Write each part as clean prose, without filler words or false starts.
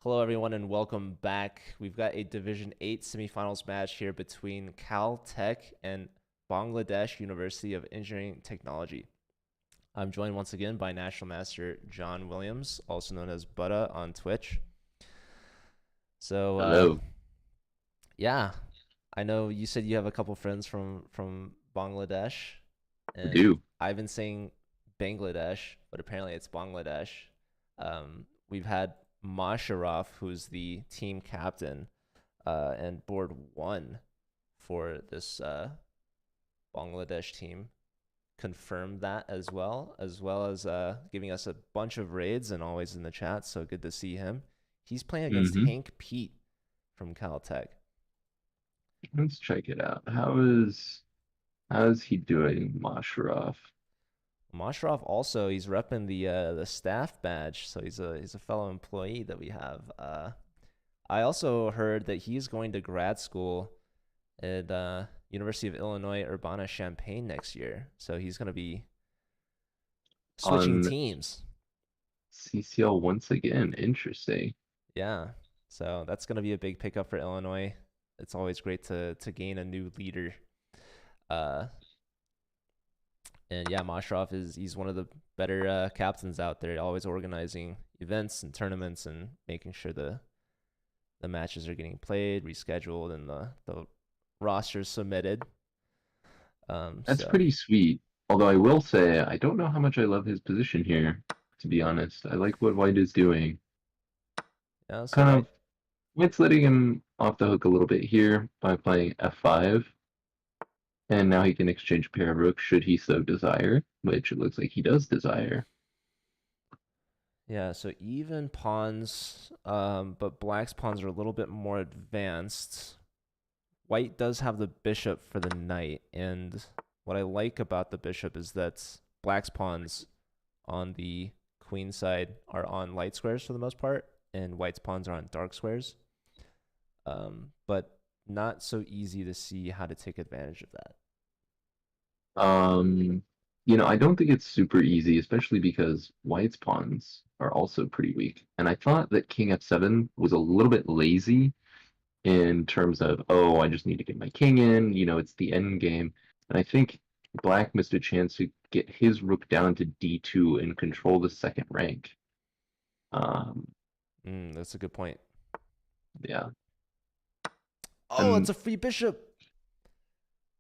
Hello, everyone, and welcome back. We've got a Division 8 semifinals match here between CalTech and Bangladesh University of Engineering and Technology. I'm joined once again by National Master John Williams, also known as Butta on Twitch. So, Hello. yeah, I know you said you have a couple friends from Bangladesh, I and do. I've been saying Bangladesh, but apparently it's Bangladesh. We've had Masharaf, who's the team captain, and board one for this Bangladesh team, confirmed that as well as giving us a bunch of raids and always in the chat. So good to see him. He's playing against hmm Hank Pete from CalTech. Let's check it out. How is he doing, Masharov? Mashrov also, he's repping the staff badge, so he's a fellow employee that we have. I also heard that he's going to grad school at University of Illinois Urbana-Champaign next year, so he's going to be switching On teams. CCL once again. Interesting. Yeah, so that's going to be a big pickup for Illinois. It's always great to gain a new leader. Uh, And yeah, Mashrov he's one of the better captains out there, always organizing events and tournaments and making sure the matches are getting played, rescheduled, and the rosters submitted. That's So pretty sweet. Although I will say, I don't know how much I love his position here, to be honest. I like what White is doing. yeah, so Kind White. of, White's letting him off the hook a little bit here by playing f5. And now he can exchange a pair of rooks should he so desire, which it looks like he does desire. Yeah, so even pawns, but Black's pawns are a little bit more advanced. White does have the bishop for the knight, and what I like about the bishop is that Black's pawns on the queen side are on light squares for the most part, and White's pawns are on dark squares. But not so easy to see how to take advantage of that. Um, I don't think it's super easy, especially because White's pawns are also pretty weak. And I thought that King f7 was a little bit lazy in terms of, oh, I just need to get my king in, it's the end game. And I think Black missed a chance to get his rook down to d2 and control the second rank. Um, That's a good point. yeah. Oh, it's And a free bishop.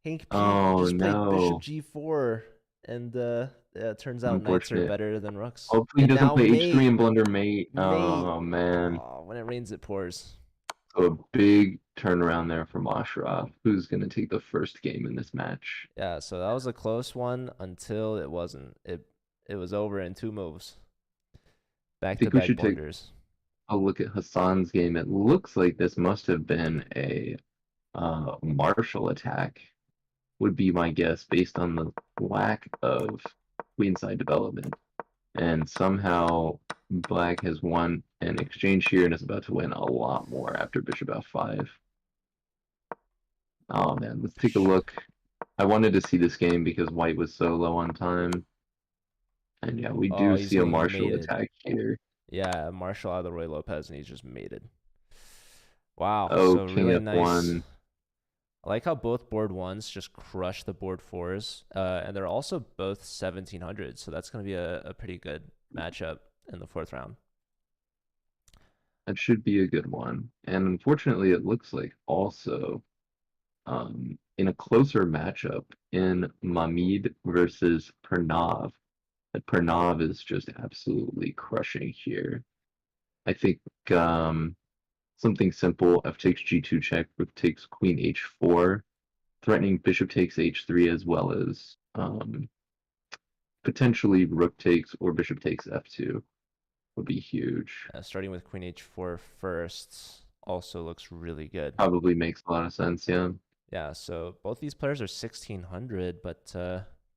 Hank Pete oh just played bishop no, g4, and yeah, it turns out knights are unfortunate. better than rooks. Hopefully he And doesn't now play h3 mate, and blunder mate. mate. Oh man. Oh, when it rains, it pours. So a big turnaround there from Ashraf, who's going to take the first game in this match. Yeah, so that was a close one until it wasn't. It was over in two moves. I Back to think we back should take blunders. a look at Hassan's game. It looks like this must have been a Marshall attack, would be my guess, based on the lack of queenside development. And somehow Black has won an exchange here and is about to win a lot more after Bishop f5. Oh man, let's take a look. I wanted to see this game because White was so low on time. And yeah, we Oh, do he's see a getting Marshall mated. attack here. Yeah, Marshall out of the Roy Lopez, and he's just mated. Wow, Oh, so King really nice. F1. I like how both board ones just crush the board fours, and they're also both 1700, so that's going to be a pretty good matchup in the fourth round. That should be a good one. And unfortunately, it looks like also in a closer matchup in Mamid versus Pranav, that Pranav is just absolutely crushing here. I think something simple, f takes g2 check, rook takes queen h4, threatening bishop takes h3 as well as potentially rook takes or bishop takes f2 would be huge. Starting with queen h4 first also looks really good. Probably makes a lot of sense, yeah. Yeah, so both these players are 1600, but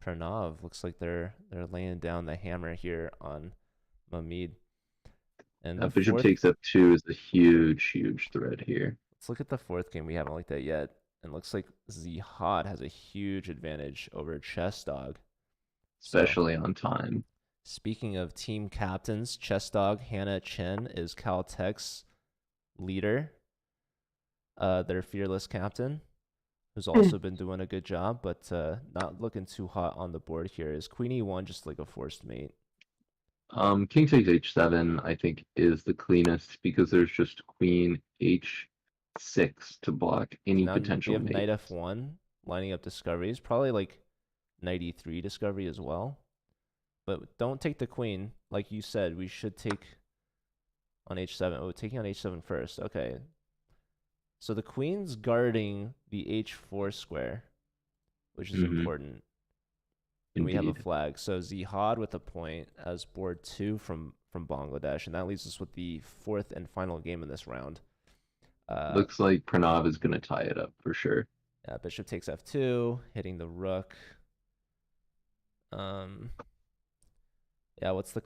Pranav looks like they're laying down the hammer here on Mamid. And the Bishop fourth, takes f2 is a huge, huge threat here, let's look at the fourth game. We haven't looked at yet. And looks like Zihad has a huge advantage over Chess Dog. So, especially on time. speaking of team captains, Chess Dog Hannah Chen is CalTech's leader, their fearless captain, who's also been doing a good job, but not looking too hot on the board here. Is Queen E1 just like a forced mate? King takes h7, I think, is the cleanest because there's just queen h6 to block So any now we potential have mate. knight F1 lining up discoveries, probably like knight E3 discovery as well. But don't take the queen. Like you said, we should take on h7. Oh, taking on h7 first. Okay. So the queen's guarding the h4 square, which is Hmm. important. And we have a Indeed. flag. So Zihad with a point as board 2 from Bangladesh. And that leaves us with the fourth and final game in this round. Uh, Looks like Pranav is going to tie it up for sure. Bishop takes f2, hitting the rook. Um, yeah, what's the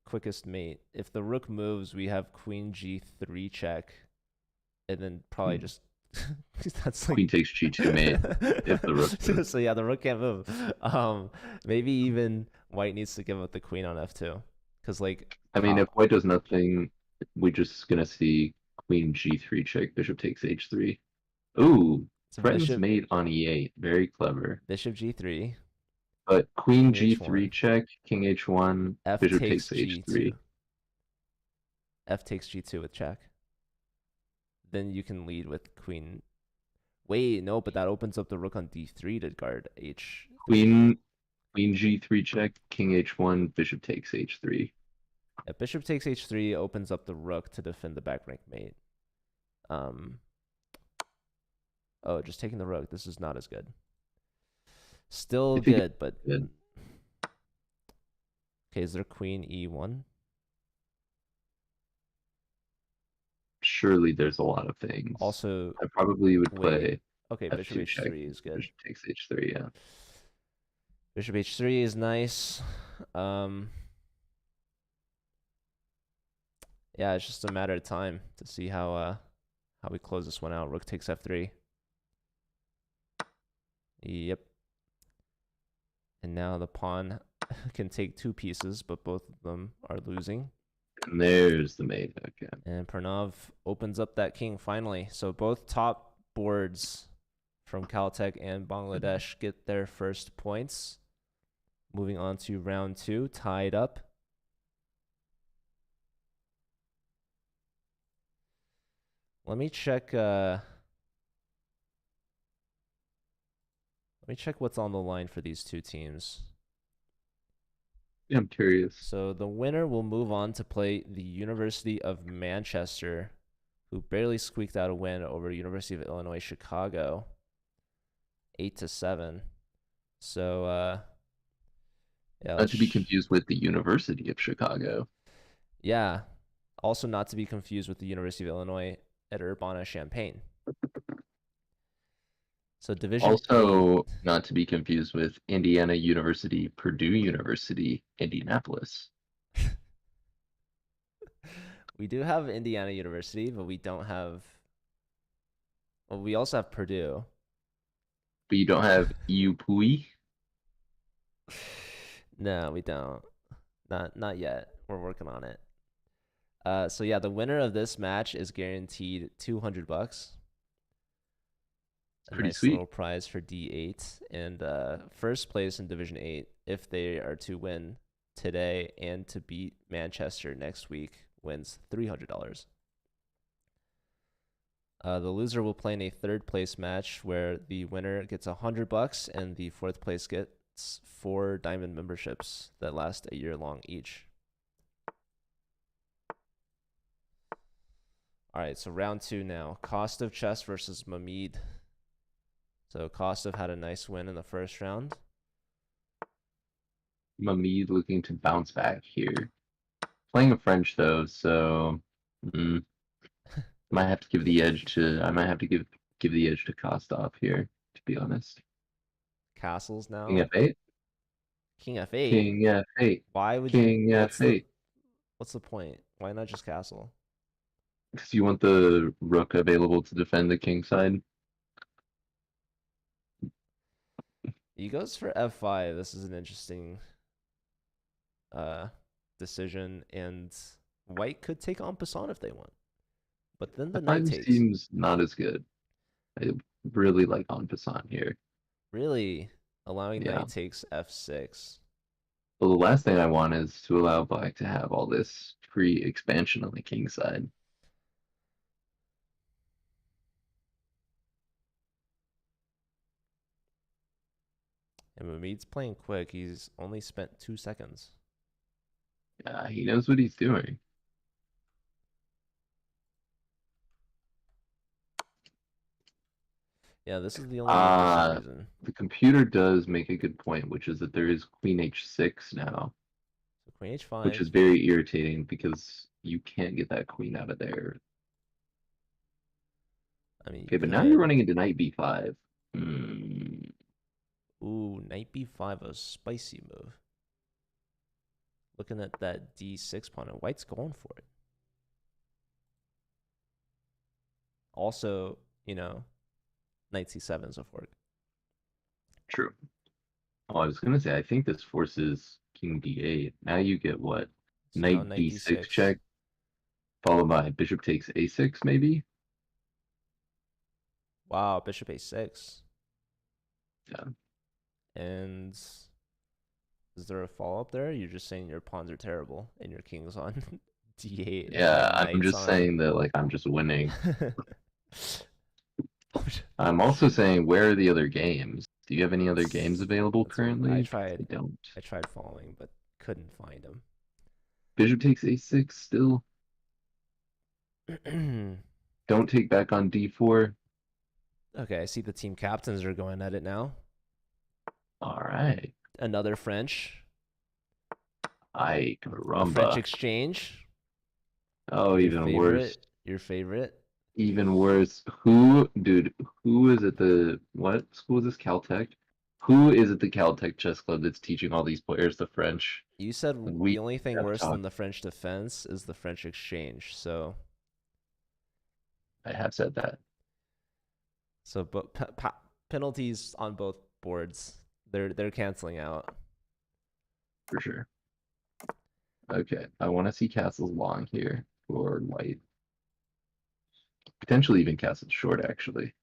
quickest mate? If the rook moves, we have queen g3 check, and then probably Hmm. just that's like Queen takes g2 mate if the rook moves. so yeah, the rook can't move. Maybe even white needs to give up the queen on f2, because like I mean, if top. white does nothing, we're just going to see queen g3 check, bishop takes h3. Ooh, So threatens mate on e8. Very clever. bishop g3, But queen king g3 h1, check, king h1, f bishop takes takes h3. g2, f takes g2 with check. Then you can lead with queen. Wait, no, but that opens up the rook on d3 to guard h3. Queen g3 check, king h1, bishop takes h3. Yeah, bishop takes h3 opens up the rook to defend the back rank mate. Um, oh, just taking the rook. This is not as good. I Still think good, but it's good. okay. Is there queen e1? Surely there's a lot of things. Also, I probably would wait. play Okay, bishop f2 check, h3 is good. bishop takes h3, yeah. Bishop h3 is nice. Um, yeah, it's just a matter of time to see how we close this one out. Rook takes f3. Yep. And now the pawn can take two pieces, but both of them are losing. And there's the mate, okay. And Pranav opens up that king finally. So both top boards from CalTech and Bangladesh get their first points. Moving on to round 2, tied up. Let me check what's on the line for these two teams. Yeah, I'm curious. So the winner will move on to play the University of Manchester, who barely squeaked out a win over University of Illinois Chicago, 8-7. So yeah, Not to be confused with the University of Chicago. yeah. Also not to be confused with the University of Illinois at Urbana-Champaign. So Division 8. Also, not to be confused with Indiana University, Purdue University, Indianapolis. We do have Indiana University, but we don't have. Well, we also have Purdue. But you don't have UPui? No, we don't. Not yet. We're working on it. So yeah, the winner of this match is guaranteed $200. It's A pretty nice little sweet. prize for D8 and first place in Division 8 if they are to win today and to beat Manchester next week wins $300. The loser will play in a third place match where the winner gets $100 and the fourth place gets 4 diamond memberships that last a year long each. All right, so round 2 now. Cost of Chess versus Mamid. So Kostov had a nice win in the first round. Mamid looking to bounce back here. Playing a French though, so might have to give the edge to I might have to give the edge to Kostov here, to be honest. Castles King now. f8, King f8. King f8, Why would you? King f8. What's the point? Why not just castle? Because you want the rook available to defend the king side. He goes for f5. This is an interesting uh decision, and white could take en passant if they want. But then the knight F5 takes. seems not as good. I really like en passant here. Really? Allowing Yeah. knight takes f6. Well, the last thing I want is to allow black to have all this free expansion on the king side. And Mamid's playing quick. He's only spent 2 seconds. Yeah, he knows what he's doing. Yeah, this is the only move for some Uh, reason. the computer does make a good point, which is that there is queen h6 now, So queen which h5. is very irritating because you can't get that queen out of there. I mean, you Okay, but now you're could. running into knight b5. Hmm. Ooh, knight b5, a spicy move. Looking at that d6 pawn, and white's going for it. Also, knight c7 is a fork. True. Oh, I was gonna say, I think this forces king d8. Now you get what? So now Knight knight d6 d6. check, followed by bishop takes a6, maybe? Wow, bishop a6. Yeah. And is there a follow-up there? You're just saying your pawns are terrible and your king's on d8 and my Yeah, I'm knight's just on. saying that, like, I'm just winning. I'm also saying, where are the other games? Do you have any other games available That's what I currently? 'Cause I tried. don't. I tried following, but couldn't find Bishop takes a6 still. him. Don't take back on d4. Okay, I see the team captains are going at it now. All right. Another French, Ay, a French caramba. exchange. Oh, Your even worse. favorite, your favorite. Even worse. Who, dude, who is at the, what school is this? CalTech? Who is at the CalTech chess club that's teaching all these players the French? You said We the only thing have worse than talked. the French defense is the French exchange. I have said that But penalties on both boards. They're canceling out. for sure. Okay, I want to see castles long here for white. Potentially even castles short, actually.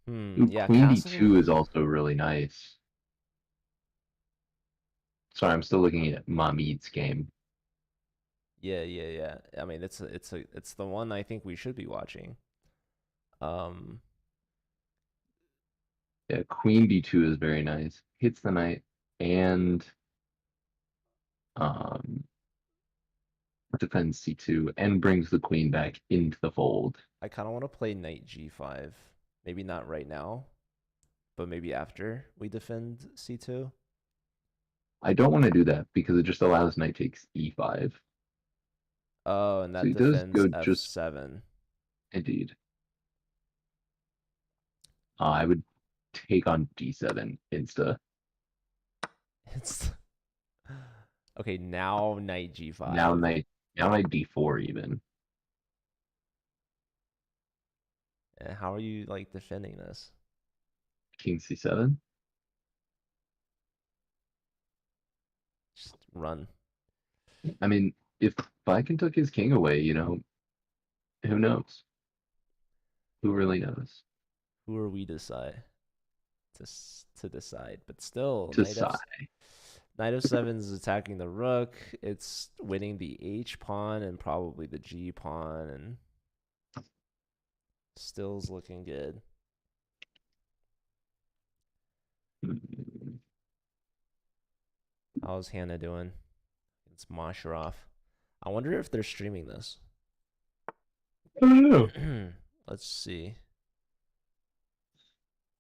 Ooh, Yeah, queen castle. d2 is also really nice. Sorry, I'm still looking at Mamid's game. Yeah. I mean, it's the one I think we should be watching. Um, Yeah, queen d2 is very nice. Hits the knight and um, defends c2 and brings the queen back into the fold. I kind of want to play knight g5. Maybe not right now, but maybe after we defend c2. I don't want to do that because it just allows knight takes e5. Oh, and So that he does defends go just f7. indeed. I would take on d7 insta. It's okay. Now knight Now g5. knight now knight d4 even. And how are you like defending this? King c7. Just run. I mean, if Viking took his king away, who knows? Who really knows? Who are we decide to decide? But still, To sigh. knight f7 is attacking the rook. It's winning the h pawn and probably the g pawn, and still's looking good. How's Hannah doing? It's Masharov. I wonder if they're streaming this. I don't know. Let's see.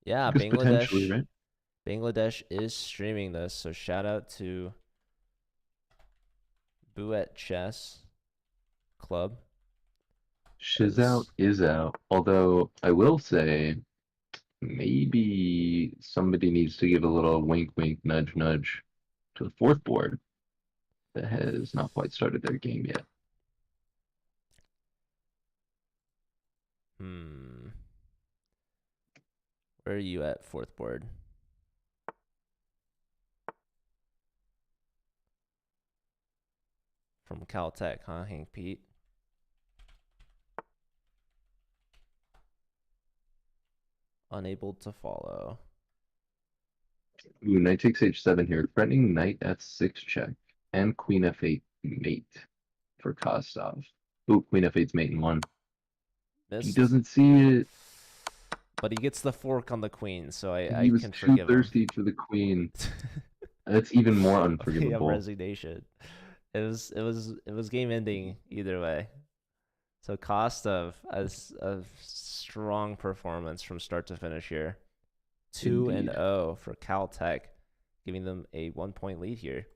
Yeah, I guess potentially, right? Bangladesh is streaming this, so shout out to Buet Chess Club. Shiz out As is out. Although I will say, maybe somebody needs to give a little wink, wink, nudge, nudge to the fourth board that has not quite started their game yet. hmm, where are you at fourth board? from CalTech, huh, Hank Pete? Unable to follow. Ooh, knight takes h7 here. Threatening knight f6 check and queen f8 mate for Kostov. Ooh, queen f8's mate in one. He Missed. doesn't see it. But he gets the fork on the queen, so I He was can too forgive him. thirsty for the queen. That's even more Okay, I'm unforgivable. resignation. It was game ending either way. So Kostov has a strong performance from start to finish here. 2 and Indeed. 0 for Caltech, giving them a 1 point lead here.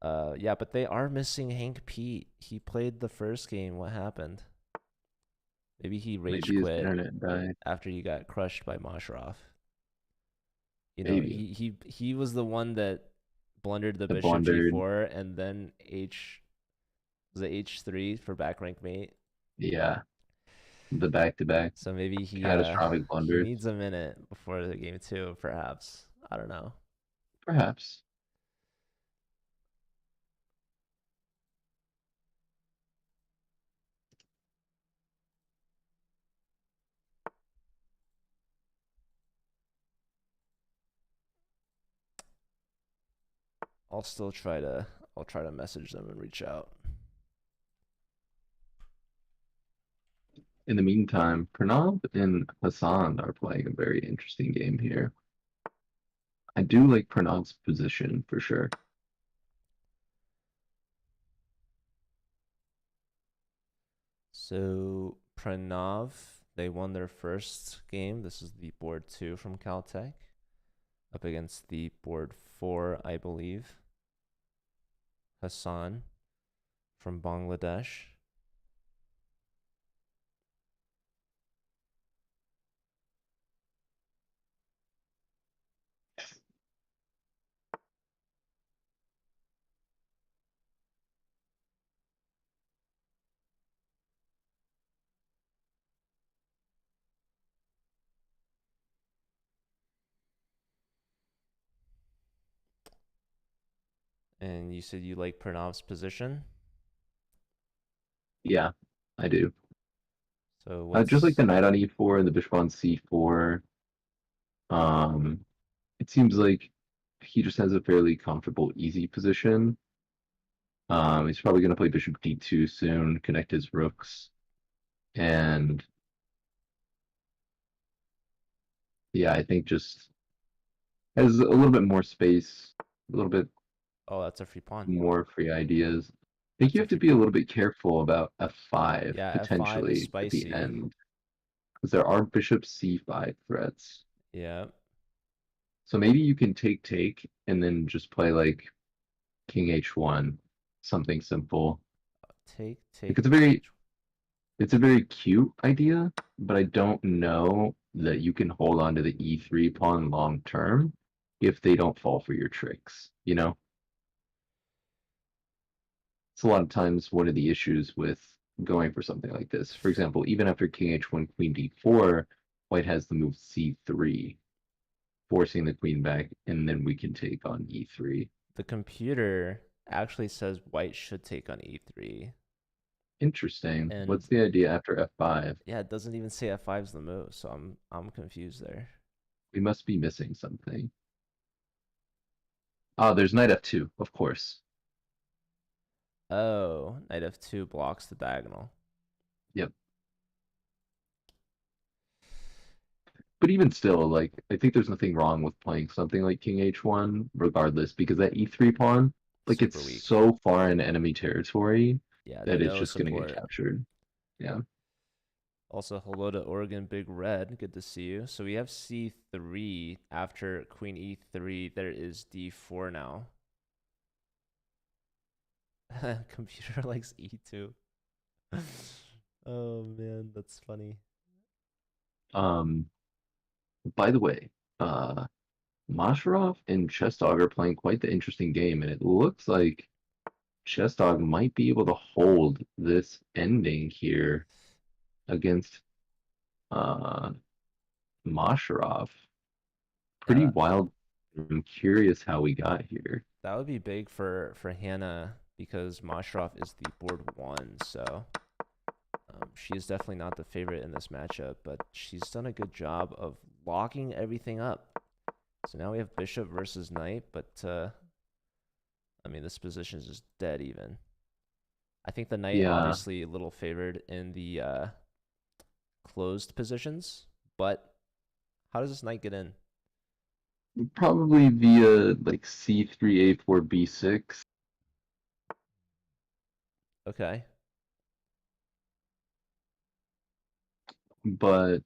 Yeah, but they are missing Hank Pete. He played the first game. What happened? Maybe he rage Maybe his quit internet died. after he got crushed by Mosharov. Maybe. He was the one that blundered the The bishop blundered. g4 and then H was it h3 for back rank mate. Yeah. The back-to-back So maybe catastrophic he blunders. needs a minute before the game two, perhaps. I don't know. Perhaps. I'll try to message them and reach out. In the meantime, Pranav and Hassan are playing a very interesting game here. I do like Pranav's position for sure. So Pranav, they won their first game. This is the board 2 from Caltech up against the board 4, I believe. Hassan from Bangladesh. And you said you like Pranav's position. Yeah, I do. So Just like what's the knight on e4 and the bishop on c4. Um, it seems like he just has a fairly comfortable, easy position. He's probably going to play bishop d2 soon, connect his rooks, and yeah, I think just has a little bit more space, a little bit oh, that's a free pawn. more free ideas. I think That's you a have to free be a pawn. little bit careful about f5 Yeah, f5 is potentially at the spicy. end because there are bishop c5 threats. Yeah. So maybe you can take and then just play like king h1, something simple. Like Take king h. it's a very cute idea, but I don't know that you can hold on to the e3 pawn long term if they don't fall for your tricks, you know? It's a lot of times one of the issues with going for something like this. For example, even after king h1, queen d4, white has the move c3, forcing the queen back, and then we can take on e3. The computer actually says white should take on e3. Interesting. And What's the idea after f5? yeah, it doesn't even say f5 is the move, so I'm confused there. We must be missing something. Oh, there's knight f2, of course. Oh, knight f2 blocks the diagonal. Yep. But even still, like I think there's nothing wrong with playing something like King H1, regardless, because that E3 pawn, like it's Super weak. so far in enemy territory Yeah, that it's no just gonna get support. captured. Yeah. Also, hello to Oregon Big Red. Good to see you. So we have c3 after queen e3. There is d4 now. Computer likes e2. Oh man, that's funny. Um, by the way, uh Masharov and Chestog are playing quite the interesting game, and it looks like Chestog might be able to hold this ending here against uh Masharov. Pretty That wild. I'm curious how we got here. that would be big for Hannah because Mashrov is the board one. So she is definitely not the favorite in this matchup, but she's done a good job of locking everything up. So now we have bishop versus knight, but I mean, this position is just dead even. I think the knight Yeah, obviously a little favored in the closed positions, but how does this knight get in? probably via like C3, A4, B6. Okay. But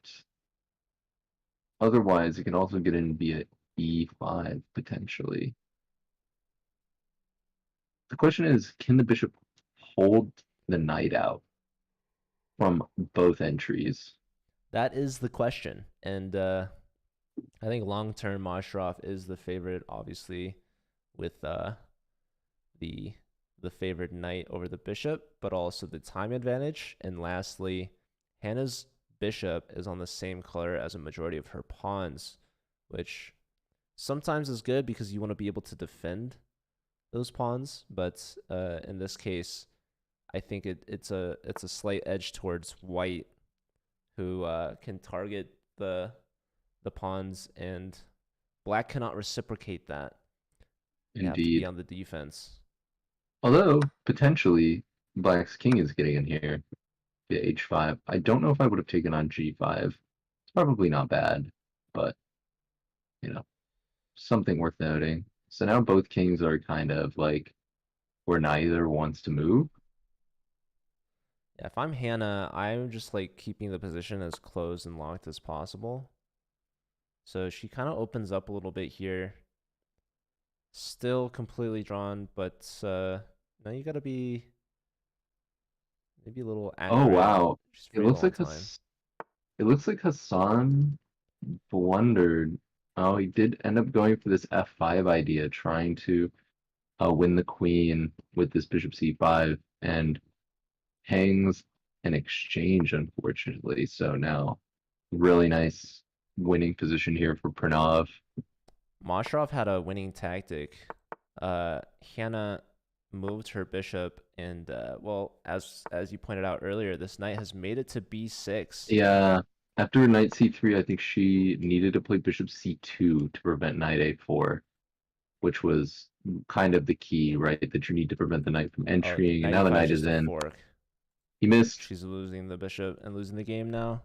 otherwise, it can also get in via E5 potentially. The question is, can the bishop hold the knight out from both entries? That is the question. And I think long term Mashrov is the favorite, obviously, with the the favored knight over the bishop, but also the time advantage. And lastly, Hannah's bishop is on the same color as a majority of her pawns, which sometimes is good because you want to be able to defend those pawns. But in this case, I think it's a slight edge towards white, who can target the pawns, and black cannot reciprocate that. They have to be Indeed. on the defense. Although, potentially, Black's king is getting in here via H5. I don't know if I would have taken on G5. It's probably not bad, but, you know, something worth noting. So now both kings are kind of like where neither wants to move. Yeah, if I'm Hannah, I'm just like keeping the position as closed and locked as possible. So she kind of opens up a little bit here. Still completely drawn, but now you got to be maybe a little Oh accurate. wow. She's It very looks long like time. Hassan blundered. Oh, he did end up going for this F5 idea, trying to win the queen with this bishop C5, and hangs an exchange, unfortunately. So now, really nice winning position here for Pranav. Mashrov had a winning tactic. Hannah moved her bishop, and well, as you pointed out earlier, this knight has made it to b6. Yeah, after knight C3, I think she needed to play bishop C2 to prevent knight A4, which was kind of the key, right? That you need to prevent the knight from Oh, entering, and knight now the e5 is knight is just a in. fork. He missed. She's losing the bishop and losing the game now.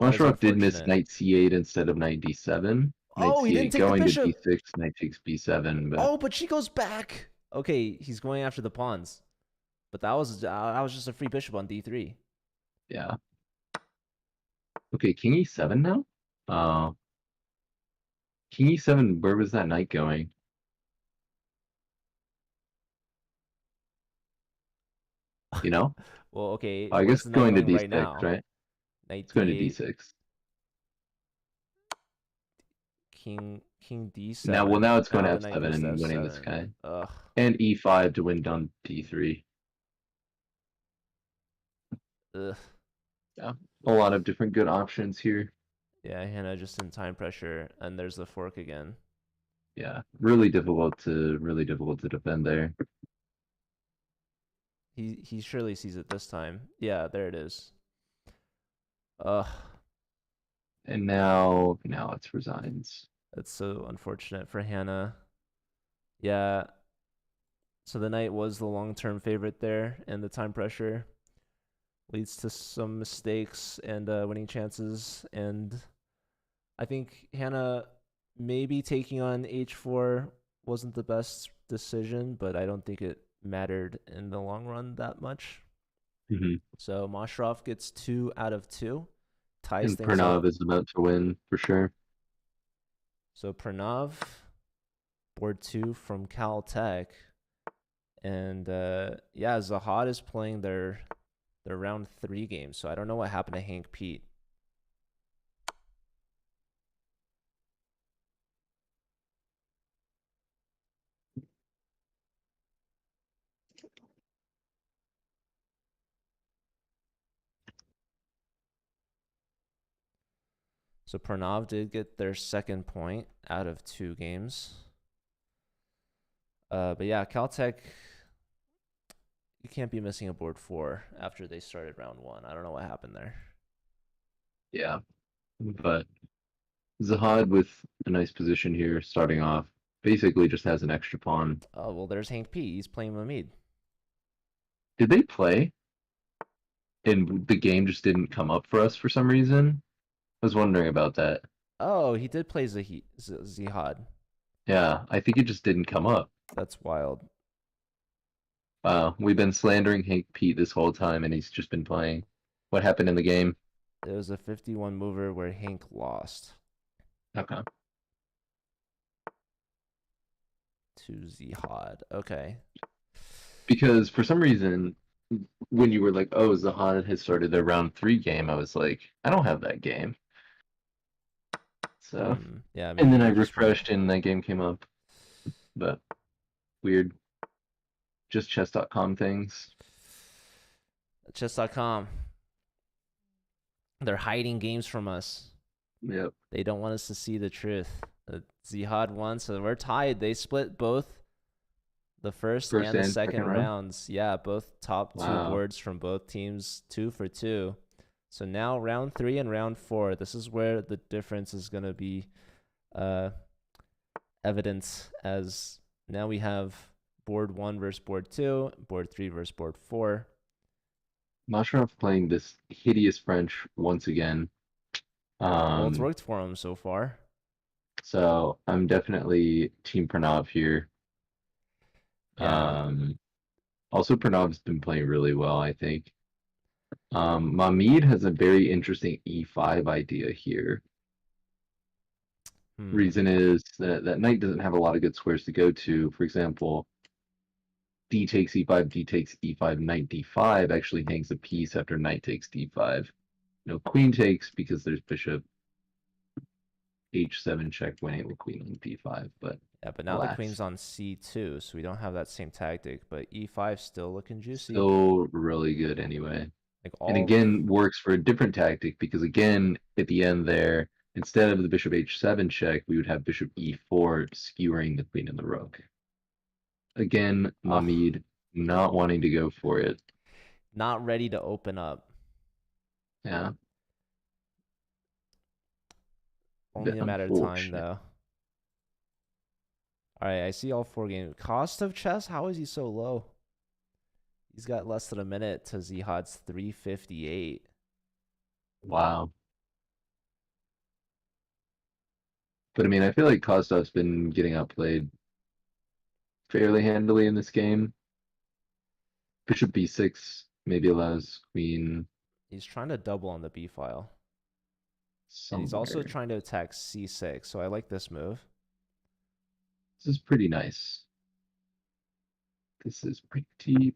That is Masharov did miss unfortunate. knight C8 instead of knight D7. Knight Oh, he didn't C8 take the going to bishop. D6, knight takes B7, but Oh, but she goes back. Okay, he's going after the pawns, but that was just a free bishop on d3. yeah. Okay, king E7 now? Uh, king E7, where was that knight going? You know? Well, okay, I guess where's it's the knight going to going right D6, now? right? Knight It's going to d8, D6. king Now, well, d7. now it's going Now to the knight F7 goes to and winning this f7. guy. Ugh. And E5 to win down D3. Ugh. Yeah. A lot of different good options here. Yeah, Hannah just in time pressure, and there's the fork again. Yeah. Really difficult to defend there. He surely sees it this time. Yeah, there it is. Ugh. And now it's resigns. That's so unfortunate for Hannah. Yeah. So the knight was the long-term favorite there, and the time pressure leads to some mistakes and winning chances. And I think Hannah maybe taking on h4 wasn't the best decision, but I don't think it mattered in the long run that much. Hmm. So Mashrov gets 2 out of 2, ties And things Pranav up. is about to win for sure. So Pranav, board 2 from CalTech. And yeah, Zahad is playing their round 3 game. So I don't know what happened to Hank Pete. So Pranav did get their second point out of 2 games. But yeah, CalTech You can't be missing a board 4 after they started round 1. I don't know what happened there. Yeah, but Zahad with a nice position here, starting off, basically just has an extra pawn. Oh, well, there's Hank P. He's playing Mamid. Did they play? And the game just didn't come up for us for some reason? I was wondering about that. Oh, he did play Zihad. Yeah, I think it just didn't come up. That's wild. Wow, we've been slandering Hank Pete this whole time, and he's just been playing. What happened in the game? It was a 51 mover where Hank lost Okay. to Zihad. Okay. Because for some reason, when you were like, "Oh, Zahad has started their round 3 game," I was like, "I don't have that game." So, Yeah, and maybe then I you just weren't. refreshed, and that game came up. But weird, just chess.com things. Chess.com. They're hiding games from us. Yep. They don't want us to see the truth. Zihad won, so we're tied. They split both the first First and the and second second round. rounds. Yeah, both top two Wow. boards from both teams, 2 for 2. So now round 3 and round 4. This is where the difference is going to be uh, evident, as now we have board 1 versus board 2, board 3 versus board 4. Masharov playing this hideous French once again. Well, it's Um, worked for him so far. so I'm definitely Team Pranav here. Yeah. Um, also Pranav's been playing really well, I think. Mamid has a very interesting E5 idea here. Hmm. Reason is that that knight doesn't have a lot of good squares to go to. For example, d takes e5, d takes e5, knight d5 actually hangs a piece after knight takes d5. No queen takes because there's bishop h7 check winning the queen on p5, but Yeah, but now the alas, queen's on c2, so we don't have that same tactic. But e5 still looking juicy. still really good anyway. Like And all of again, works for a different tactic because again, at the end there, instead of the bishop h7 check, we would have bishop e4 skewering the queen and the rook. Again, ah, Mamid not wanting to go for it. not ready to open up. Yeah, a bit Only a matter of time unfortunate. though. All right, I see all 4 games. Cost of chess? How is he so low? He's got less than a minute to Zihad's 358. Wow. But I mean, I feel like Kostov's been getting outplayed fairly handily in this game. Bishop b6 maybe allows queen He's trying to double on the b file. And he's also somewhere. trying to attack c6, so I like this move. This is pretty nice. This is pretty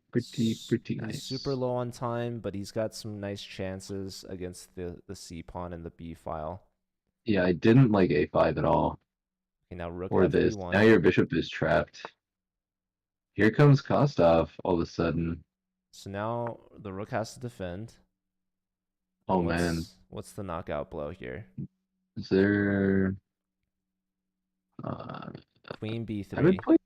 He's super nice. low on time, but he's got some nice chances against the c pawn and the b file. Yeah, I didn't like a5 at all. Okay, now rook Or this. Now fd1. your bishop is trapped. Here comes Kostov all of a sudden. So now the rook has to defend. Oh And man. what's the knockout blow here? Is there uh Queen I would b3. play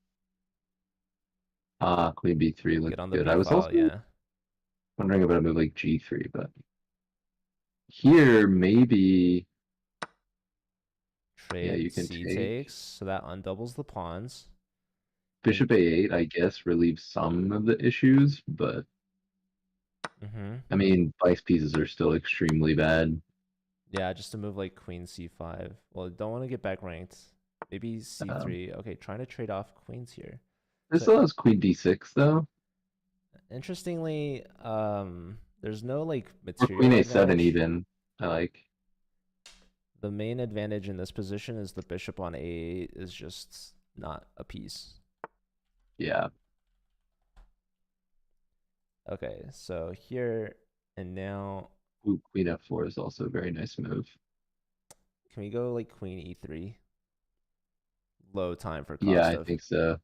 queen b3 Get looked on the good. b I was file, also yeah. wondering about a move like g3, but here maybe yeah, Trade you can c take takes, so that undoubles the pawns. Queen. bishop a8, I guess relieves some of the issues, but Mm-hmm. I mean vice pieces are still extremely bad. Yeah, just to move like queen c5. Well, don't want to get back ranked. Maybe Um, c3. Okay, trying to trade off queens here. this So allows queen d6 though, interestingly, there's no like or queen material a7 advantage. even. I like. The main advantage in this position is the bishop on a8 is just not a piece. Yeah. Okay, so here and now, Ooh, queen f4 is also a very nice move. can we go like queen e3? Low time for Yeah, cost I of. think so.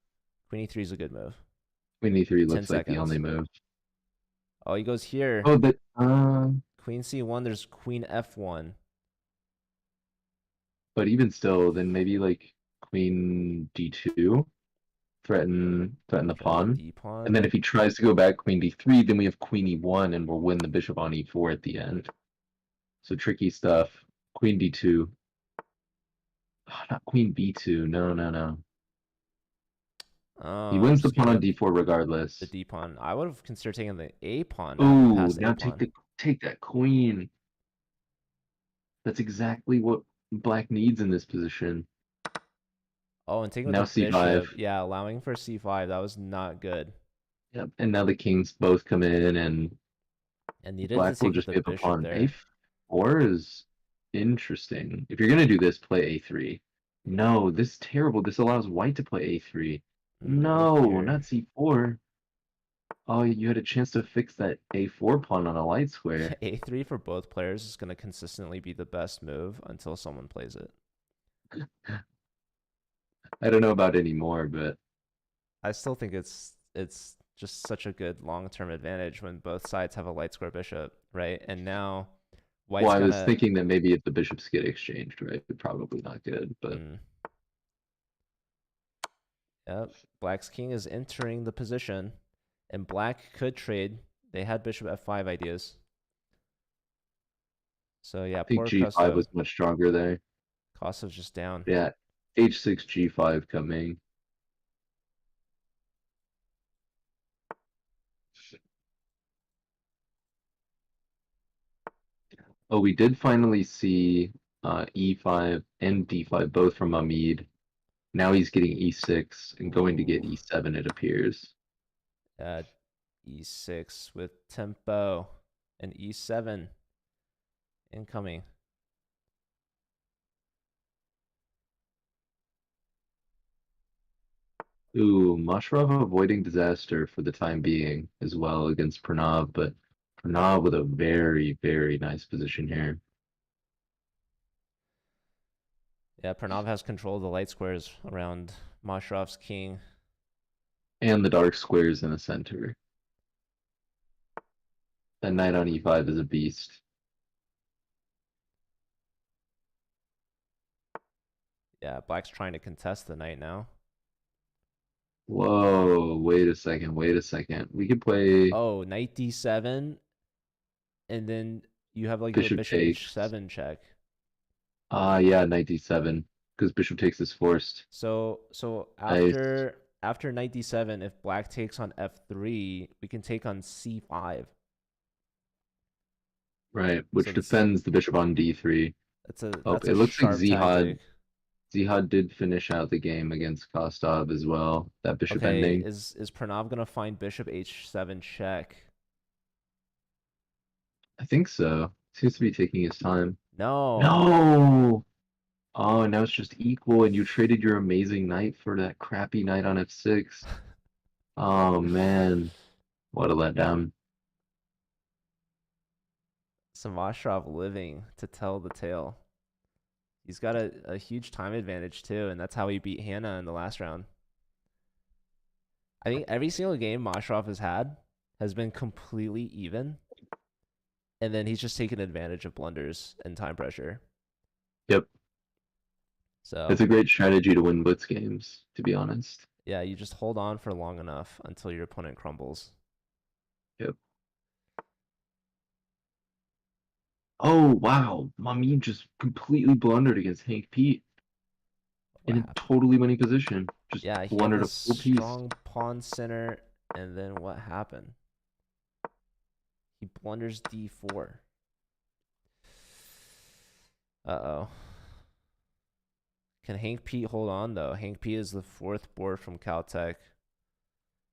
Queen e3 is a good move. Queen e3 10 looks like the only seconds. move. Oh, he goes here. Oh, but Queen c1, there's queen f1. but even still, then maybe like queen d2. threaten the Okay, the pawn. D And pawn. then if he tries to go back queen d3, then we have queen e1 and we'll win the bishop on e4 at the end. So tricky stuff. Queen d2. Oh, not queen b2. No, no, no. He Oh, wins the just pawn giving on up d4 the regardless. D pawn. I would have considered taking the A pawn to have him Oh, pass the A now pawn. take that queen. That's exactly what black needs in this position. Oh, and taking with Now the c5. bishop. Yeah, allowing for C5. That was not good. Yep. And now the kings both come in and And needed to black will take with just the be up bishop upon there. a4 is interesting. If you're gonna do this, play a3. No, this is terrible. This allows white to play a3. What if No, you're not c4. Oh, you had a chance to fix that a4 pawn on a light square. A3 for both players is going to consistently be the best move until someone plays it. I don't know about anymore, but I still think it's just such a good long-term advantage when both sides have a light square bishop, right? And now well, white's I was gonna thinking that maybe if the bishops get exchanged, right, probably not good, but mm, yep, black's king is entering the position and black could trade. They had bishop f5 ideas. So yeah, I think poor g5 Custo. was much stronger there. Costo's just down. Yeah, h6 g5 coming. Oh, we did finally see e5 and d5 both from Hamid. Now he's getting e6 and going to Ooh. get e7, it appears. Uh, e6 with tempo and e7 incoming. Ooh, Masharov avoiding disaster for the time being as well against Pranav, but Pranav with a very, very nice position here. Yeah, Pranav has control of the light squares around Masharov's king. And the dark squares in the center. That knight on e5 is a beast. Yeah, black's trying to contest the knight now. Whoa, wait a second, wait a second. We could play Oh, knight d7, and then you have like a bishop bishop takes. h7 check. Yeah, knight d7, because bishop takes is forced. So Nice. after knight d7, if black takes on f3, we can take on c5. Right, So which this defends the bishop on d3. Oh, that's it a looks like sharp tactic. Zihad did finish out the game against Kostov as well. That bishop Okay, ending. is Pranav gonna find bishop h7 check? I think so. Seems to be taking his time. No. No! Oh, now it's just equal, and you traded your amazing knight for that crappy knight on f6. Oh man, what a letdown. Samashrov living to tell the tale. He's got a huge time advantage too, and that's how he beat Hannah in the last round. I think every single game Mashrov has had has been completely even, and then he's just taken advantage of blunders and time pressure. Yep, So it's a great strategy to win blitz games, to be honest. yeah, you just hold on for long enough until your opponent crumbles. Yep. Oh wow, Mameen just completely blundered against Hank Pete What in a happened? totally winning position. Just Yeah, he had blundered a this full piece. strong pawn center, and then what happened? He blunders d4. Uh-oh. Can Hank Pete hold on though? Hank Pete is the fourth board from CalTech.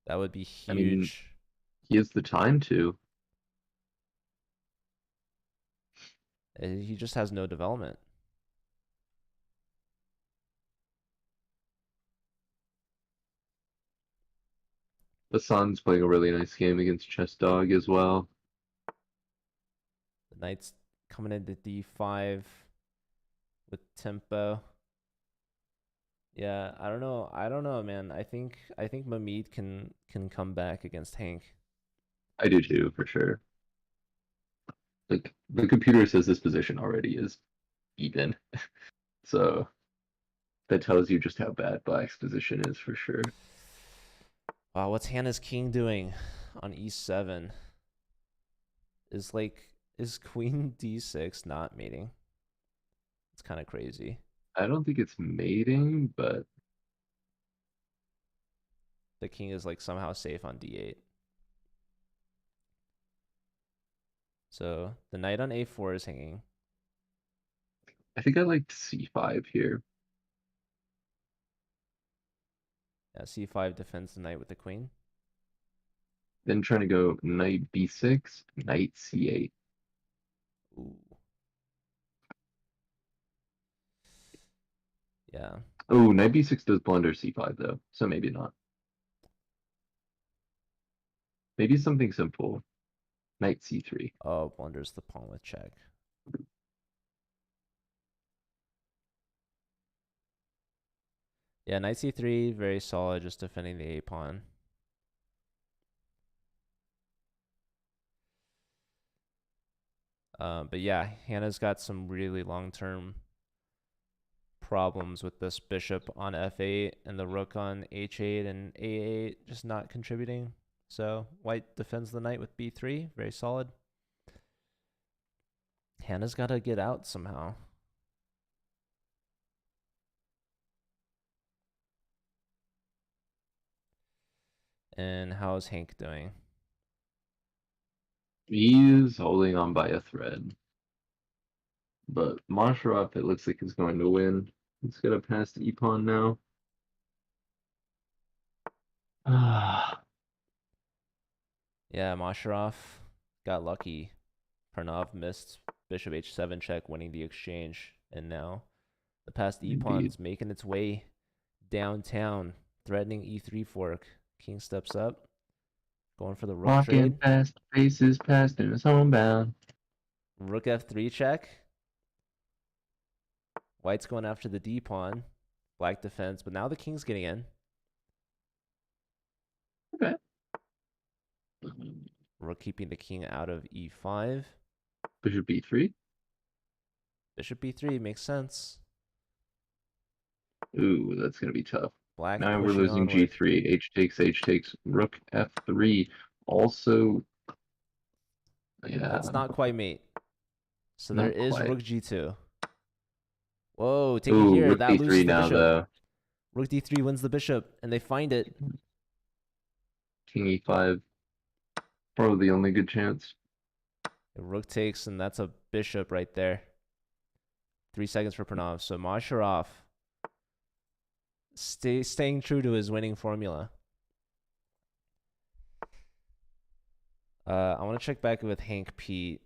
That would be I mean, huge. he has the time to. He just has no development. Hassan's playing a really nice game against Chess Dog as well. The knight's coming into d5 with tempo. Yeah, I don't know. I don't know, man. I think Mamid can come back against Hank. I do too, for sure. Like the computer says this position already is even. So that tells you just how bad Black's position is for sure. Wow, what's Hannah's king doing on e7? Is like is queen d6 not mating? It's kind of crazy. I don't think it's mating, but The king is like somehow safe on d8. So the knight on a4 is hanging. I think I liked c5 here. Yeah, c5 defends the knight with the queen. Then trying to go knight b6, knight c8. Ooh. Yeah. Oh, knight b6 does blunder c5 though, so maybe not. Maybe something simple. Knight c3. Oh, blunders the pawn with check. Yeah, knight c3, very solid, just defending the a pawn. But yeah, Hannah's got some really long-term problems with this bishop on f8 and the rook on h8 and a8 just not contributing. So white defends the knight with b3, very solid. Hannah's got to get out somehow. And how's Hank doing? He's holding on by a thread. But Masharov, it looks like, is going to win. He's got to pass the e-pawn now. Ah, Yeah, Masharov got lucky. Pranav missed bishop h7 check, winning the exchange. And now the passed indeed. e-pawn's making its way downtown, threatening e3 fork. King steps up, going for the rook Walking trade. past faces past and it's homebound. Rook f3 check. White's going after the d pawn. Black defense, but now the king's getting in. Okay. Rook keeping the king out of e5. Bishop b3. Bishop b3 makes sense. Ooh, that's going to be tough. Black Now we're pushing losing onward. g3. H takes, rook f3. Also, That's yeah, not quite mate. So there not is quite. rook g2. Whoa, take it Ooh, here. rook That loses d3 the now, bishop. though. Rook d3 wins the bishop, and they find it. King e5. Probably the only good chance. Rook takes, and that's a bishop right there. 3 seconds for Pranav. So Masharov staying true to his winning formula. I want to check back with Hank Pete.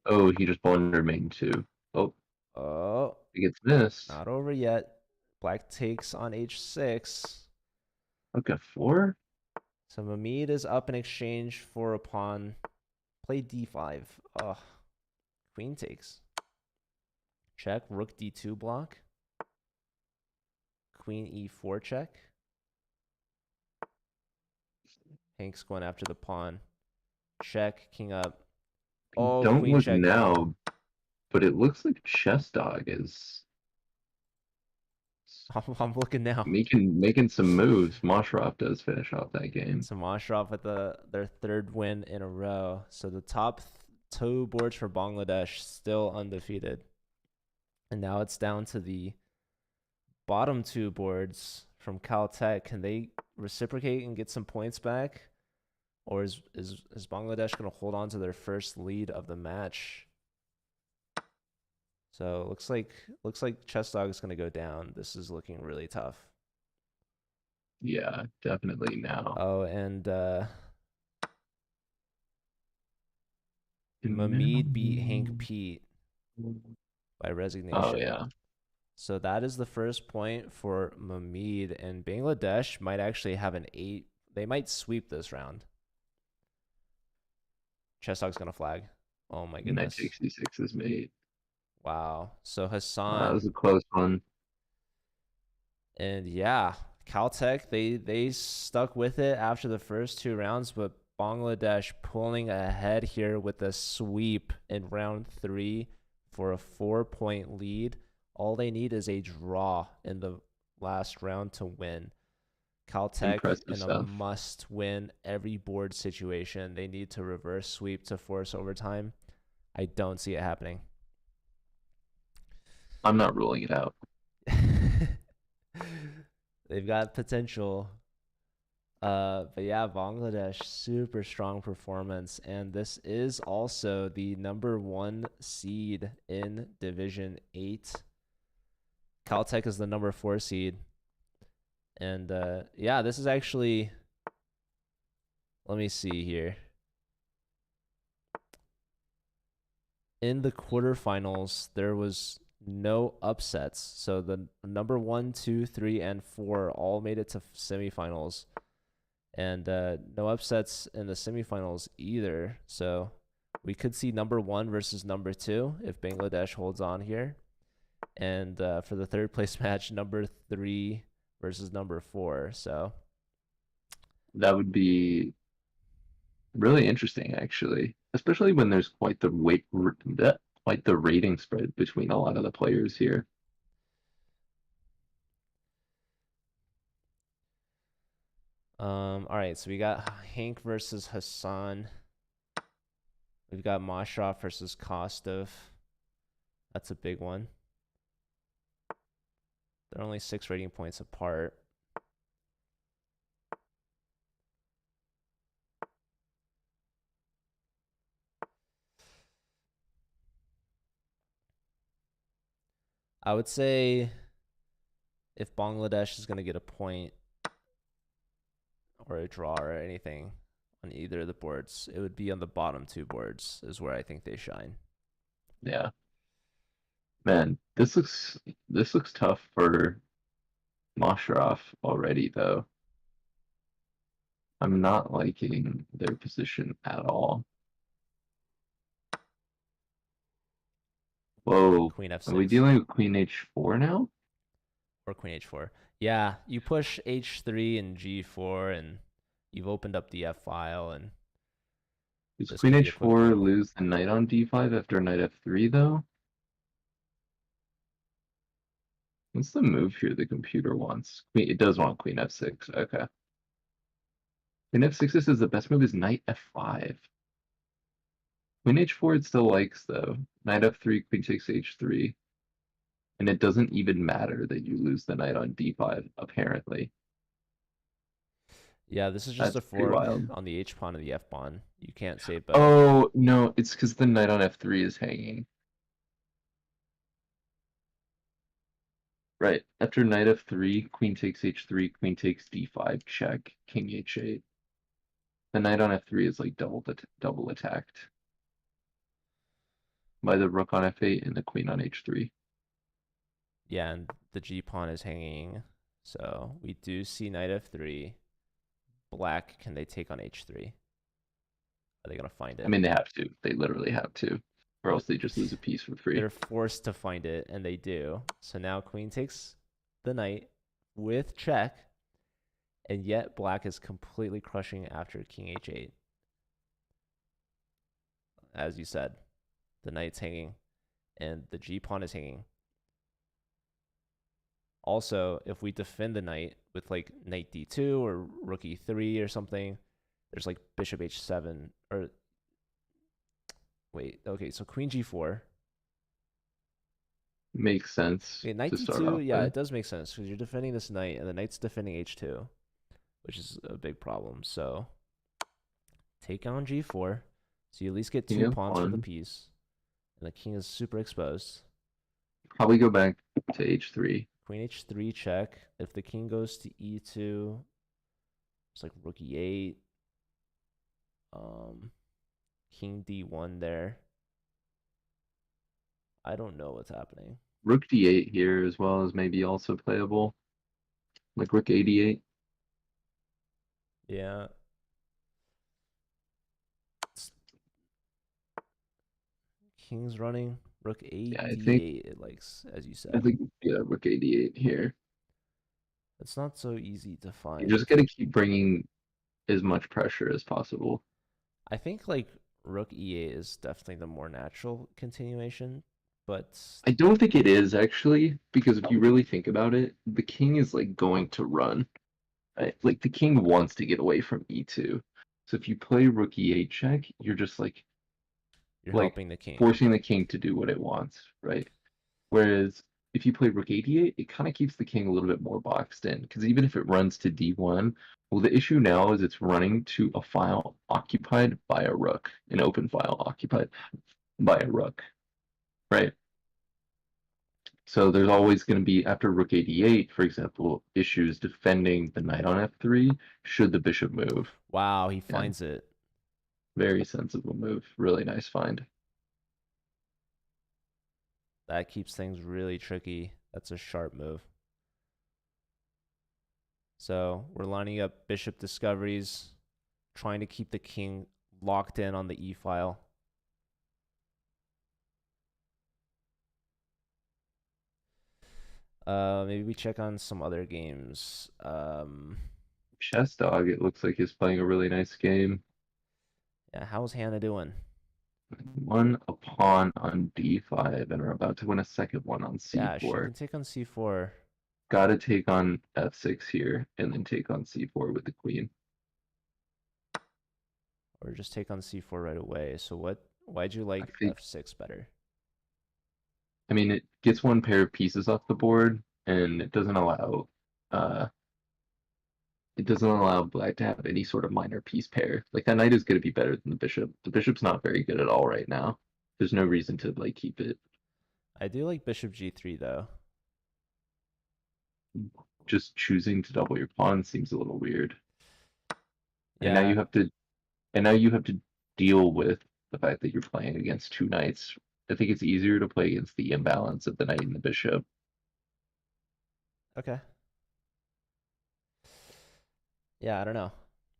Oh, he just blundered main two. Oh, Oh, he gets missed. not over yet. Black takes on h6. Rook f4? So Mamid is up in exchange for a pawn. Play d5. Ugh. Queen takes. Check. Rook d2 block. Queen e4 check. Hank's going after the pawn. Check. King up. Oh, Don't queen look check now. now, but it looks like Chess Dog is I'm looking now. making some moves. Moshrov does finish off that game. So Ashraf with their third win in a row. So the top two boards for Bangladesh still undefeated. And now it's down to the bottom two boards from CalTech. Can they reciprocate and get some points back? Or is Bangladesh going to hold on to their first lead of the match? So looks like Chess Dog is going to go down. This is looking really tough. Yeah, definitely now. Oh, and And Mamid beat Hank now. Pete by Oh resignation. yeah, So that is the first point for Mamid, and Bangladesh might actually have an 8. They might sweep this round. Chess Dog's going to flag. Oh my knight goodness. takes c6 is mate. Wow. So That Hassan, was a close one. and yeah, Caltech, they stuck with it after the first two rounds, but Bangladesh pulling ahead here with a sweep in round 3 for a 4-point lead. All they need is a draw in the last round to win. CalTech Impressive in a stuff. must-win every board situation. They need to reverse sweep to force overtime. I don't see it happening. I'm not ruling it out. They've got potential. But yeah, Bangladesh, super strong performance. And this is also the number 1 seed in Division 8. CalTech is the number 4 seed. And yeah, this is actually, let me see here. In the quarterfinals, there was no upsets. So the number 1, 2, 3, and 4 all made it to semifinals. And no upsets in the semifinals either. So we could see number 1 versus number 2 if Bangladesh holds on here. And for the third place match, number 3 versus number 4. So That would be really interesting, actually, especially when there's quite the rating spread between a lot of the players here. all right, so we got Hank versus Hassan. We've got Mashraf versus Kostov. That's a big one. They're only 6 rating points apart. I would say if Bangladesh is going to get a point or a draw or anything on either of the boards, it would be on the bottom 2 boards is where I think they shine. Yeah, man, this looks tough for Mosharov already, though. I'm not liking their position at all. Whoa, Queen are we f6 dealing with Queen H4 now? or Queen h4. Yeah, you push h3 and g4 and you've opened up the f file and Does this Queen could be a quick H4 game. lose the knight on D5 after knight F3, though? What's the move here the computer wants? It does want Queen F6. Okay. Queen F6 is the best move is knight F5. Queen H4 it still likes, though. Knight F3, Queen takes H3. And it doesn't even matter that you lose the knight on D5, apparently. Yeah, this is just That's a pretty fork wild. on the h pawn and the f pawn. You can't save both. Oh, no, it's because the knight on F3 is hanging. Right. After knight F3, queen takes H3, queen takes D5, check, king H8. The knight on F3 is like double attacked by the rook on F8 and the queen on H3. Yeah, and the g pawn is hanging. So we do see knight f3. Black, can they take on h3? Are they going to find I it? mean, they have to. They literally have to, or else they just lose a piece for free. They're forced to find it, and they do. So now queen takes the knight with check, and yet black is completely crushing after king h8. As you said, the knight's hanging, and the g pawn is hanging. Also, if we defend the knight with like knight d2 or rook e3 or something, there's like bishop h7 or wait, okay, so queen g4. Makes sense Okay, knight to start d2, off yeah, with. it does make sense because you're defending this knight and the knight's defending h2, which is a big problem. So take on g4, so you at least get King 2 pawns for the F1. piece, and the king is super exposed. Probably go back to H3. Queen h3 check. If the king goes to e2, it's like rook e8. King d1 there. I don't know what's happening. Rook D8 here as well as maybe also playable. Like Rook 88. Yeah. King's running. Rook a Yeah, d8, it likes, as you I said. think yeah, Rook 88 here. It's not so easy to You find. just got to keep bringing as much pressure as possible. I think like Rook e8 is definitely the more natural continuation, but I don't think it is actually, because if you really think about it, the king is like going to run. right? Like the king wants to get away from e2. So if you play rook e8 check, you're just You're like helping the king. forcing the king to do what it wants, right? Whereas if you play rook 88, it kind of keeps the king a little bit more boxed in because even if it runs to d1, well, the issue now is it's running to a file occupied by a rook, an open file occupied by a rook, right? So there's always going to be, after rook 88, for example, issues defending the knight on f3 should the bishop move. Wow, he Yeah, finds it. very sensible move. Really nice find. That keeps things really tricky. That's a sharp move. So we're lining up bishop discoveries, trying to keep the king locked in on the e file. Maybe we check on some other games. Chess Dog, it looks like he's playing a really nice game. Yeah, how's Hannah doing? Won a pawn on d5 and are about to win a second one on Yeah, she c4. can take on c4 Gotta take on f6 here and then take on c4 with the queen. or just take on c4 right away. So why'd you I like think, f6 better? I mean, it gets one pair of pieces off the board and uh, it doesn't allow black to have any sort of minor piece pair. Like that knight is going to be better than the bishop. The bishop's not very good at all right now. There's no reason to like keep it. I do like bishop g3 though. Just choosing to double your pawn seems a little weird. And now Yeah, you have to and now you have to deal with the fact that you're playing against two knights. I think it's easier to play against the imbalance of the knight and the bishop. okay. Yeah, I don't know.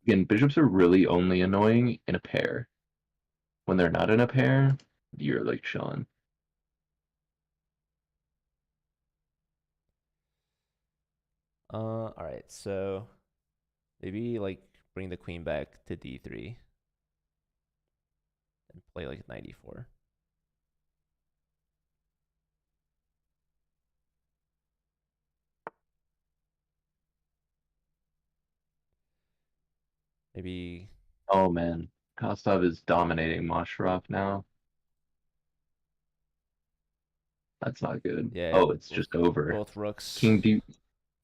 Again, bishops are really only annoying in a pair. When they're not in a pair, you're like chilling. All right. So maybe like bring the queen back to d3 and play like knight e4. Maybe Oh man, Kostov is dominating Masharov now. That's not good. yeah, Oh, it's just over. both rooks, King D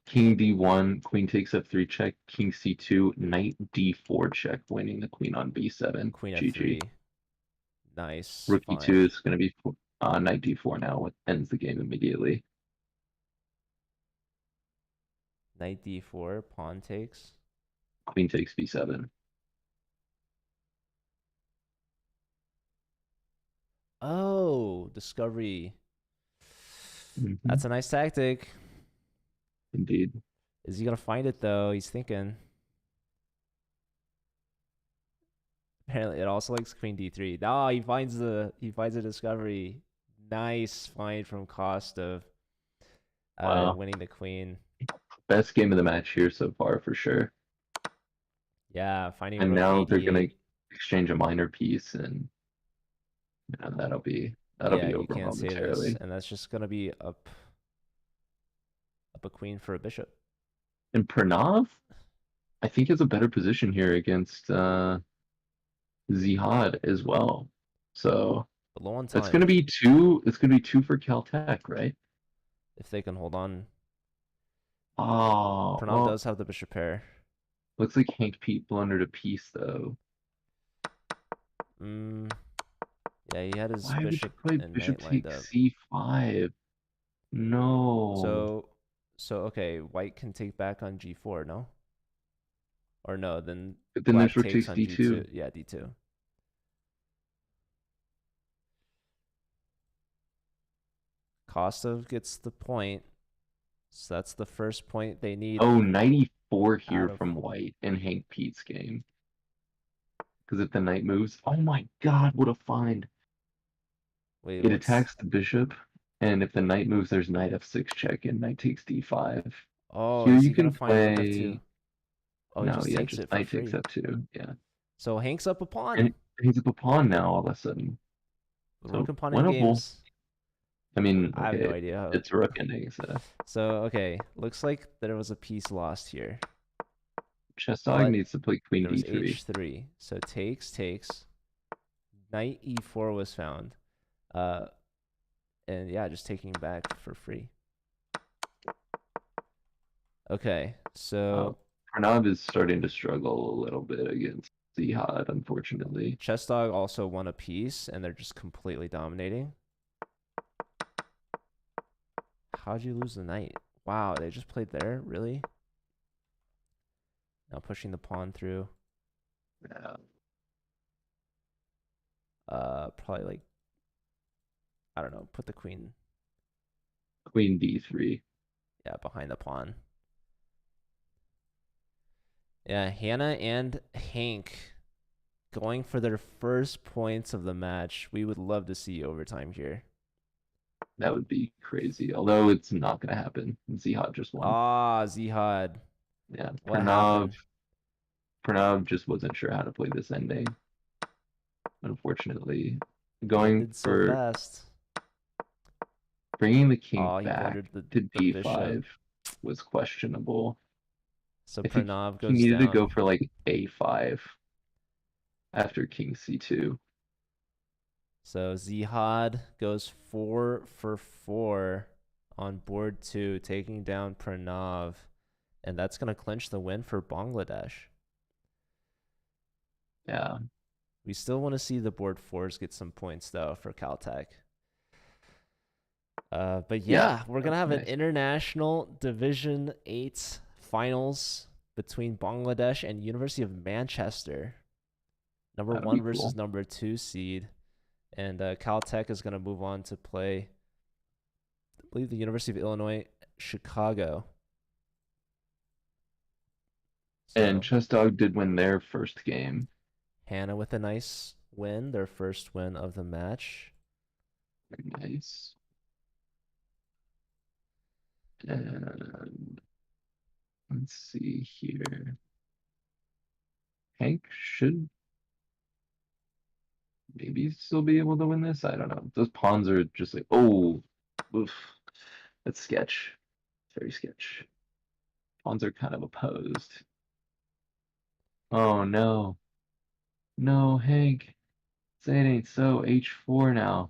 King D1, Queen takes F3 check, King C2, Knight D4 check, winning the Queen on B7. queen GG. f3. Nice Rook E2 find. is going to be Knight D4 now, which ends the game immediately. Knight d4, pawn takes. Queen takes B7. Oh, discovery. Hmm. That's a nice tactic. Indeed. Is he gonna find it though? He's thinking. Apparently, it also likes queen d3. Oh, he finds a discovery. Nice find from cost of Wow. winning the queen. Best game of the match here so far for sure. Yeah, finding And rook now they're going ad8. to exchange a minor piece and that'll Yeah, be you over can't say this, momentarily. and that's just gonna be up a queen for a bishop. And Pranav, I think is a better position here against Zihad as well. So But low on that's time gonna be two. It's gonna be two for CalTech, right? if they can hold on. Oh Pranav well, does have the bishop pair. looks like Hank Pete blundered a piece though. Mm, yeah, he had his Why would you bishop play and Bishop knight lined takes up. C5? No. So, so okay, white can take back on g4, no? Or no, then But then there's black Rook takes takes on D2. g2. Yeah, d2. Kostov gets the point. So that's the first point they need Oh, 94 out here of. from White in Hank Pete's game. Because if the knight moves, oh my god, what a find. Wait, It what's. attacks the bishop, and if the knight moves, there's knight f6 check and knight takes d5. Oh, Here is you he gonna can find rook f2? play. Oh, he No, just yeah, takes just it for knight takes free. f2. Yeah. So Hank's up a pawn. And he's up a pawn now all of a sudden. Rook So and pawn in winnable. games. I mean, I have no okay, idea how. it's rook ending, so So, okay, looks like there was a piece lost here. Chess Dog but needs to play queen there was d3. h3. So takes. Knight e4 was found. Uh, and yeah, just taking back for free. Okay, so Pranav is starting to struggle a little bit against Zihad, unfortunately. Chess Dog also won a piece, and they're just completely dominating. How'd you lose the knight? Wow, they just played there? Really? Now pushing the pawn through. Yeah. Probably like, I don't know, put the queen, Queen d3. yeah, behind the pawn. Yeah, Hannah and Hank going for their first points of the match. We would love to see overtime here. That would be crazy. Although it's not going to happen. Zihad just won. Ah, Zihad. Yeah. What happened? Pranav just wasn't sure how to play this ending, unfortunately. Going Ended so for fast. bringing the king Oh, he back blundered to the bishop. d5 was questionable. So I think Pranav he goes needed to down. go for like a5 after king c2. So Zihad goes 4 for 4 on board 2, taking down Pranav. And that's going to clinch the win for Bangladesh. Yeah. We still want to see the board 4s get some points, though, for CalTech. But Yeah. yeah, we're going to have an international Division 8 finals between Bangladesh and University of Manchester. Number That'll be 1 versus cool. number 2 seed. And CalTech is going to move on to play, I believe, the University of Illinois, Chicago. And So Chess Dog did win their first game. Hannah with a nice win, their first win of the match. Very nice. And let's see here. Hank should maybe still be able to win this. I don't know. Those pawns are just like, oh, oof. That's sketch. Very sketch. Pawns are kind of opposed. Oh no. No, Hank. Say it ain't so. H4 now.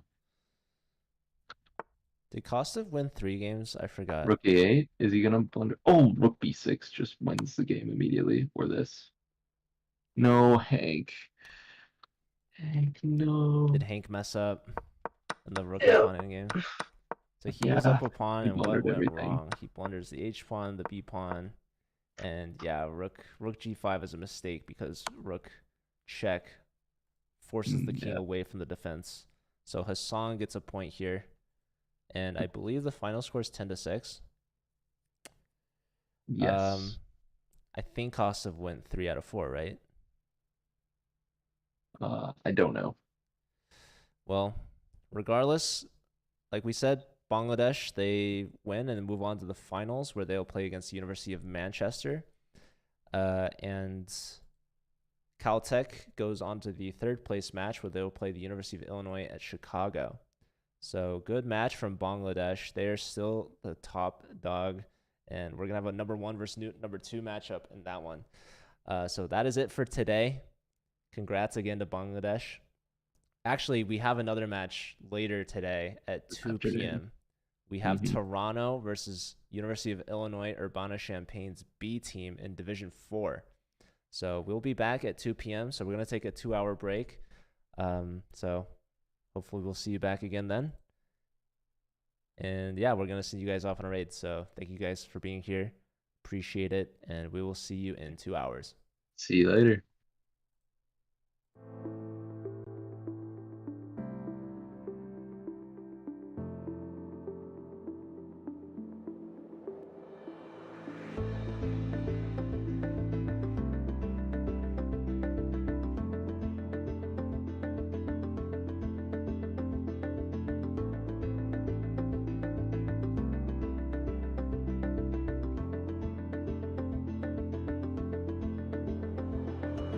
Did Kostov win 3 games? I forgot. Rook A8. Is he gonna blunder? Oh, Rook B6 just wins the game immediately. Or this. No, Hank. Hank, Did no. Hank mess up in the rook and Yeah. pawn endgame? So he was Yeah. up a pawn, He and what blundered went everything. wrong? He blunders the H pawn, the B pawn, and yeah, rook G5 is a mistake because rook check forces the king Yeah. away from the defense. So Hassan gets a point here, and I believe the final score is 10-6. Yes. I think Kostov went 3 out of 4, right? I don't know. Well, regardless, like we said, Bangladesh, they win and move on to the finals where they'll play against the University of Manchester. And CalTech goes on to the third place match where they'll play the University of Illinois at Chicago. So good match from Bangladesh. They're still the top dog. And we're going to have a number 1 versus number 2 matchup in that one. So that is it for today. Congrats again to Bangladesh. Actually, we have another match later today at This 2 afternoon. p.m. We have Toronto versus University of Illinois Urbana-Champaign's B team in Division 4. So we'll be back at 2 p.m. So we're going to take a 2-hour break. So hopefully we'll see you back again then. And yeah, we're going to send you guys off on a raid. So thank you guys for being here. Appreciate it. And we will see you in 2 hours. See you later.